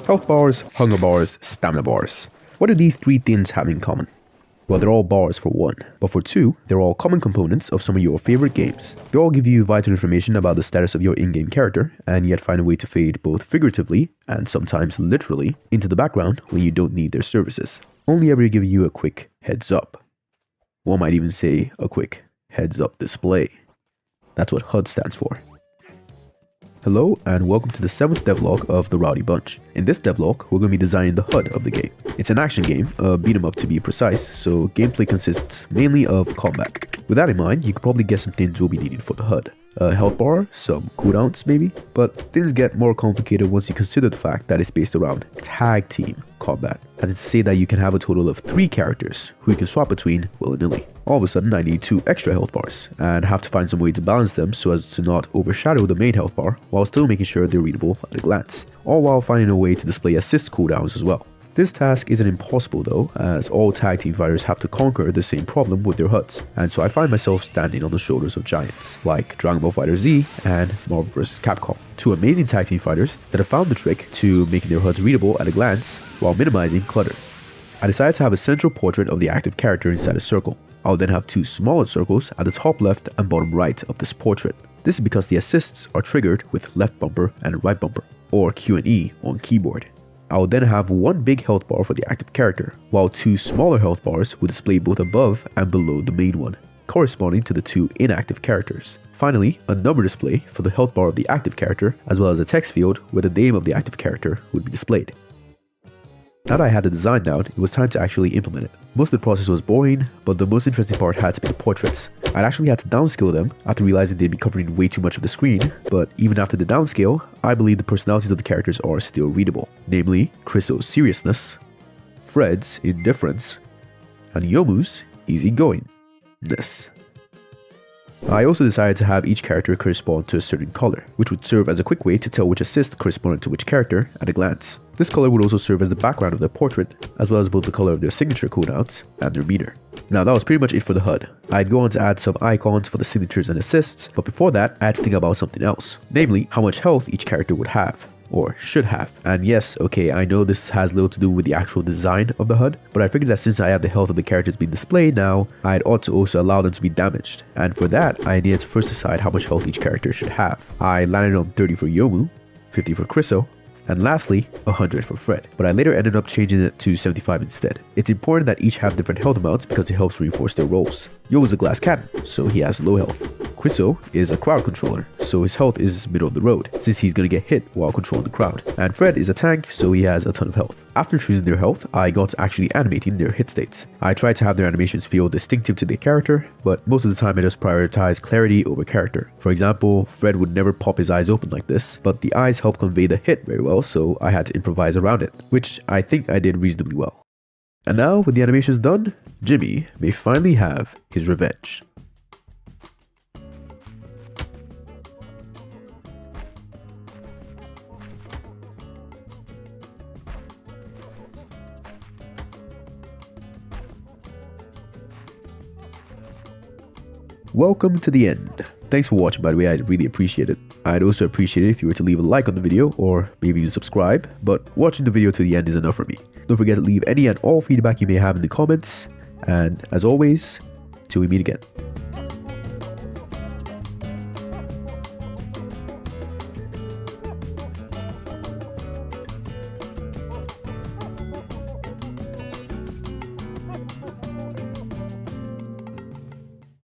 Health bars, hunger bars, stamina bars. What do these three things have in common? Well, they're all bars for one, but for two, they're all common components of some of your favorite games. They all give you vital information about the status of your in-game character, and yet find a way to fade both figuratively and sometimes literally into the background when you don't need their services. Only ever giving you a quick heads up. One might even say a quick heads up display. That's what HUD stands for. Hello and welcome to the 7th devlog of the Rowdy Bunch. In this devlog, we're going to be designing the HUD of the game. It's an action game, a beat 'em up to be precise, so gameplay consists mainly of combat. With that in mind, you could probably guess some things will be needed for the HUD. A health bar, some cooldowns maybe, but things get more complicated once you consider the fact that it's based around tag team combat. That is to say that you can have a total of 3 characters who you can swap between willy-nilly. All of a sudden I need 2 extra health bars and have to find some way to balance them so as to not overshadow the main health bar while still making sure they're readable at a glance, all while finding a way to display assist cooldowns as well. This task isn't impossible though, as all tag team fighters have to conquer the same problem with their HUDs, and so I find myself standing on the shoulders of giants, like Dragon Ball FighterZ and Marvel vs. Capcom. 2 amazing tag team fighters that have found the trick to making their HUDs readable at a glance while minimizing clutter. I decided to have a central portrait of the active character inside a circle. I'll then have 2 smaller circles at the top left and bottom right of this portrait. This is because the assists are triggered with left bumper and right bumper, or Q and E on keyboard. I will then have 1 big health bar for the active character, while 2 smaller health bars will display both above and below the main one, corresponding to the 2 inactive characters. Finally, a number display for the health bar of the active character, as well as a text field where the name of the active character would be displayed. Now that I had the design down, it was time to actually implement it. Most of the process was boring, but the most interesting part had to be the portraits. I'd actually had to downscale them after realizing they'd be covering way too much of the screen, but even after the downscale, I believe the personalities of the characters are still readable. Namely, Chriso's seriousness, Fred's indifference, and Yomu's easygoingness. I also decided to have each character correspond to a certain color, which would serve as a quick way to tell which assist corresponded to which character at a glance. This color would also serve as the background of their portrait, as well as both the color of their signature cooldowns and their meter. Now that was pretty much it for the HUD. I'd go on to add some icons for the signatures and assists, but before that I had to think about something else, namely how much health each character would have, or should have. And yes, okay, I know this has little to do with the actual design of the HUD, but I figured that since I have the health of the characters being displayed now, I'd ought to also allow them to be damaged. And for that, I needed to first decide how much health each character should have. I landed on 30 for Yomu, 50 for Chriso, and lastly, 100 for Fred, but I later ended up changing it to 75 instead. It's important that each have different health amounts because it helps reinforce their roles. Yo is a glass cannon, so he has low health. Chriso is a crowd controller, so his health is middle of the road, since he's gonna get hit while controlling the crowd. And Fred is a tank, so he has a ton of health. After choosing their health, I got to actually animating their hit states. I tried to have their animations feel distinctive to their character, but most of the time I just prioritize clarity over character. For example, Fred would never pop his eyes open like this, but the eyes help convey the hit very well, so I had to improvise around it, which I think I did reasonably well. And now, with the animations done, Jimmy may finally have his revenge. Welcome to the end. Thanks for watching, by the way, I'd really appreciate it. I'd also appreciate it if you were to leave a like on the video or maybe you subscribe, but watching the video to the end is enough for me. Don't forget to leave any and all feedback you may have in the comments, and as always, till we meet again.